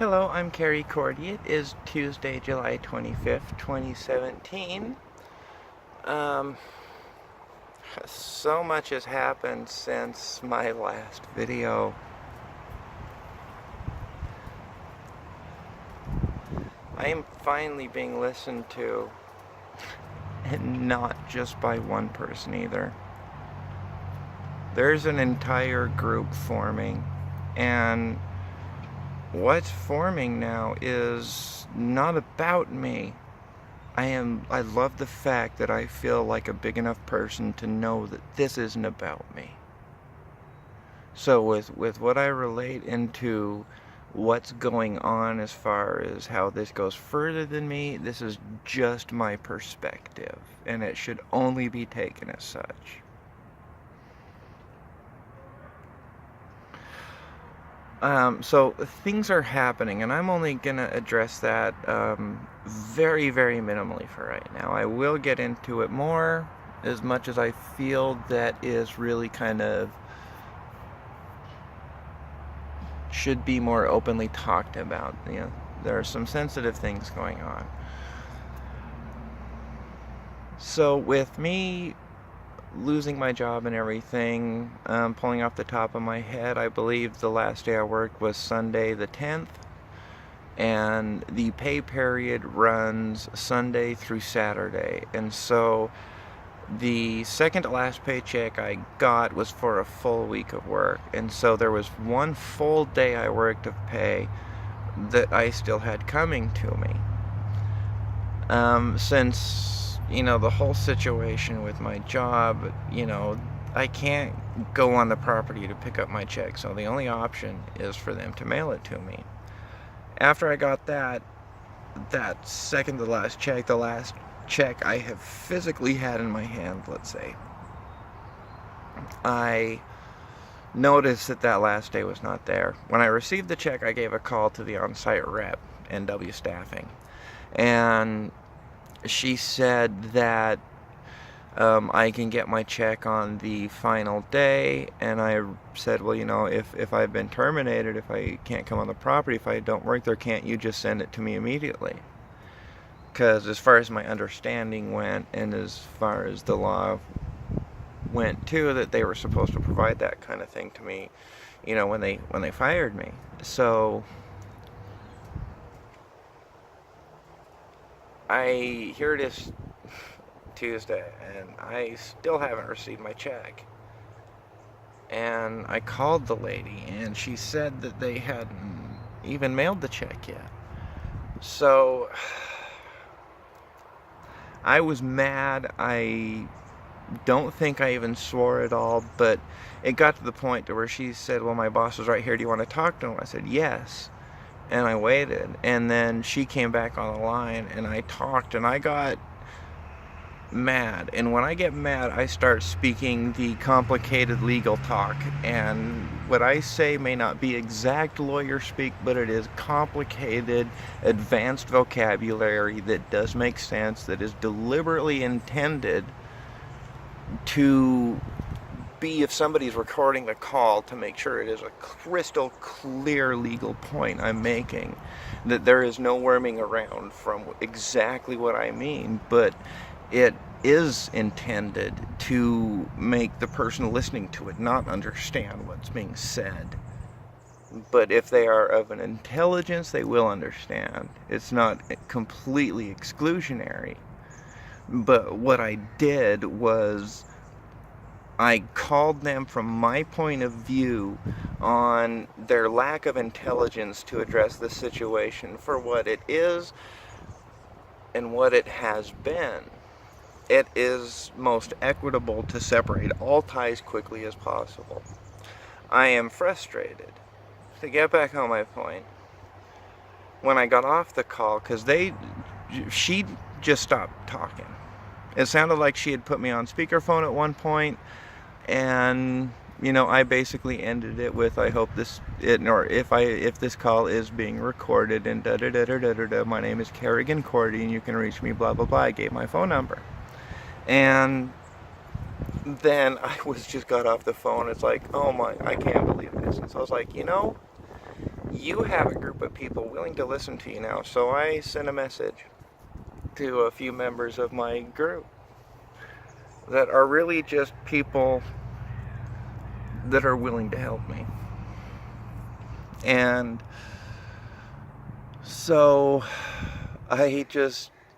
Hello, I'm Carrie Cordy. It is Tuesday, July 25th, 2017. Um, so much has happened since my last video. I am finally being listened to, and not just by one person either. There's an entire group forming, and what's forming now is not about me. I love the fact that I feel like a big enough person to know that this isn't about me. So with what I relate into what's going on as far as how this goes further than me, this is just my perspective, and it should only be taken as such. So things are happening, and I'm only gonna address that very, very minimally for right now. I will get into it more as much as I feel that is really kind of should be more openly talked about. There are some sensitive things going on. So with me losing my job and everything, pulling off the top of my head, I believe the last day I worked was Sunday the 10th, and the pay period runs Sunday through Saturday, and so the second to last paycheck I got was for a full week of work, and so there was one full day I worked of pay that I still had coming to me. Since the whole situation with my job, I can't go on the property to pick up my check, so the only option is for them to mail it to me. After I got that second to last check, the last check I have physically had in my hand, let's say, I noticed that last day was not there. When I received the check, I gave a call to the on-site rep, NW Staffing, and she said that I can get my check on the final day, and I said, well, if I've been terminated, if I can't come on the property, if I don't work there, can't you just send it to me immediately? Because as far as my understanding went, and as far as the law went too, that they were supposed to provide that kind of thing to me, when they fired me. So here it is Tuesday, and I still haven't received my check. And I called the lady, and she said that they hadn't even mailed the check yet. So I was mad. I don't think I even swore at all, but it got to the point to where she said, well, my boss is right here, do you want to talk to him? I said yes. And I waited, and then she came back on the line, and I talked, and I got mad. And when I get mad, I start speaking the complicated legal talk, and what I say may not be exact lawyer speak, but it is complicated, advanced vocabulary that does make sense, that is deliberately intended to be, if somebody's recording the call, to make sure it is a crystal clear legal point I'm making, that there is no worming around from exactly what I mean, but it is intended to make the person listening to it not understand what's being said. But if they are of an intelligence, they will understand. It's not completely exclusionary. But what I did was I called them from my point of view on their lack of intelligence to address the situation for what it is and what it has been. It is most equitable to separate all ties quickly as possible. I am frustrated. To get back on my point, when I got off the call, because she just stopped talking. It sounded like she had put me on speakerphone at one point, and I basically ended it with, I hope if this call is being recorded, and da da da da da da. My name is Kerrigan Cordy, and you can reach me, blah blah blah. I gave my phone number, and then I got off the phone. It's like, oh my, I can't believe this. And so I was like, you have a group of people willing to listen to you now. So I sent a message to a few members of my group that are really just people that are willing to help me. And so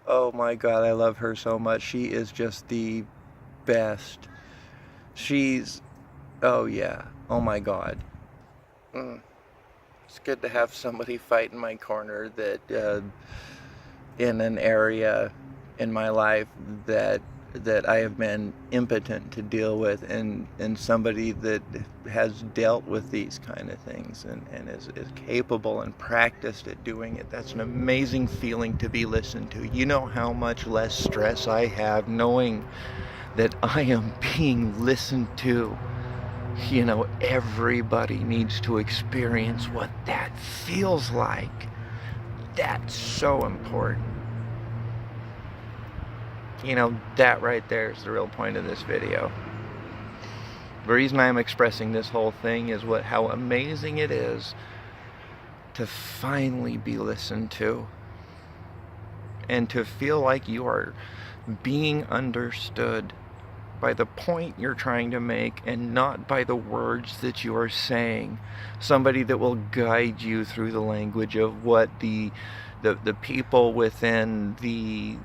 oh my God, I love her so much. She is just the best. Oh yeah, oh my God. It's good to have somebody fight in my corner that, in an area in my life that I have been impotent to deal with, and somebody that has dealt with these kind of things and is capable and practiced at doing it. That's an amazing feeling to be listened to. You know how much less stress I have knowing that I am being listened to. You know, everybody needs to experience what that feels like. That's so important. You know, that right there is the real point of this video. The reason I'm expressing this whole thing is how amazing it is to finally be listened to and to feel like you are being understood by the point you're trying to make and not by the words that you are saying. Somebody that will guide you through the language of what the people within the,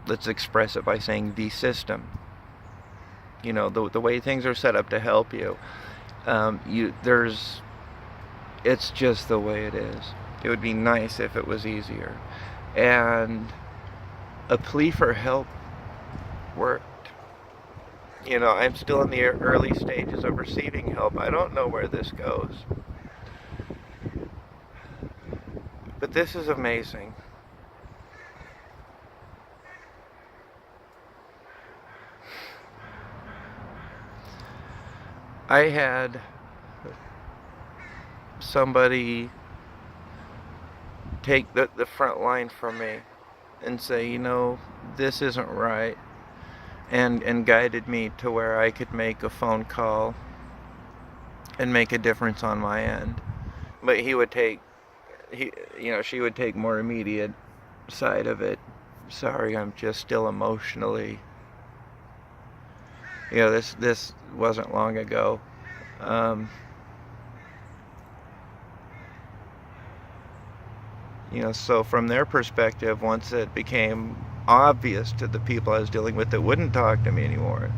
let's express it by saying, the system, you know, the way things are set up to help you. It's just the way it is. It would be nice if it was easier. And a plea for help worked. You know, I'm still in the early stages of receiving help. I don't know where this goes. But this is amazing. I had somebody take the front line from me and say, you know, this isn't right, and guided me to where I could make a phone call and make a difference on my end. But she would take more immediate side of it. Sorry, I'm just still emotionally, you know, this wasn't long ago. You know, so from their perspective, once it became obvious to the people I was dealing with that wouldn't talk to me anymore,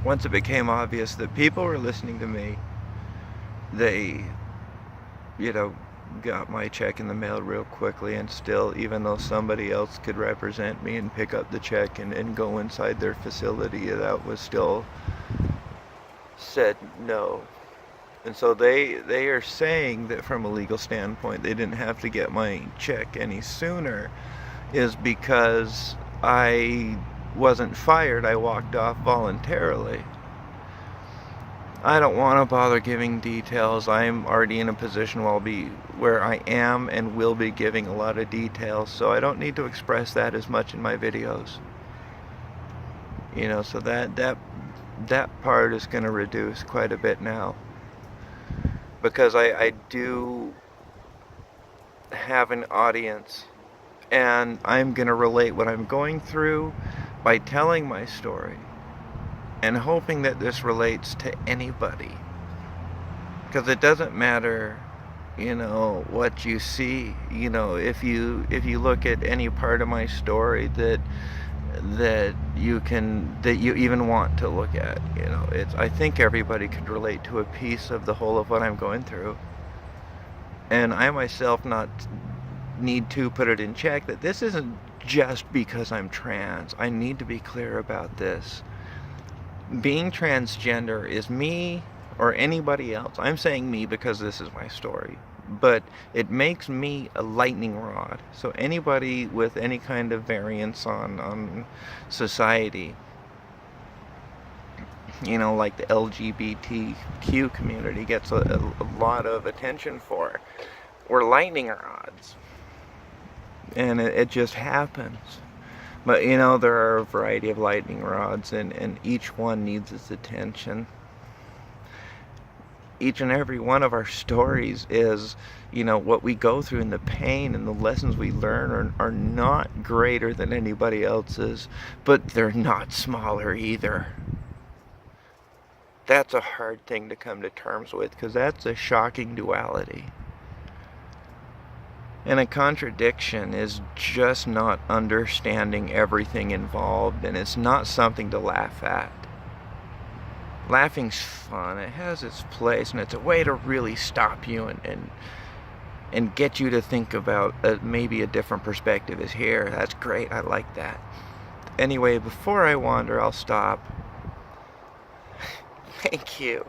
once it became obvious that people were listening to me, they, you know, got my check in the mail real quickly, and still, even though somebody else could represent me and pick up the check and go inside their facility, that was still said no. And so they are saying that from a legal standpoint, they didn't have to get my check any sooner, is because I wasn't fired. I walked off voluntarily. I don't want to bother giving details. I'm already in a position where I am and will be giving a lot of details, so I don't need to express that as much in my videos. You know, so that part is going to reduce quite a bit now, because I do have an audience, and I'm going to relate what I'm going through by telling my story and hoping that this relates to anybody. Because it doesn't matter, you know, what you see. You know, if you look at any part of my story that you even want to look at, you know, I think everybody could relate to a piece of the whole of what I'm going through. And I myself need to put it in check that this isn't just because I'm trans. I need to be clear about this. Being transgender is me or anybody else. I'm saying me because this is my story. But it makes me a lightning rod. So anybody with any kind of variance on society, you know, like the LGBTQ community gets a lot of attention for, we're lightning rods. And it just happens. But, you know, there are a variety of lightning rods, and each one needs its attention. each and every one of our stories is, what we go through, and the pain and the lessons we learn are not greater than anybody else's, but they're not smaller either. That's a hard thing to come to terms with, because that's a shocking duality. And a contradiction is just not understanding everything involved, and it's not something to laugh at. Laughing's fun, it has its place, and it's a way to really stop you and get you to think about maybe a different perspective is here. That's great, I like that. Anyway, before I wander, I'll stop. Thank you.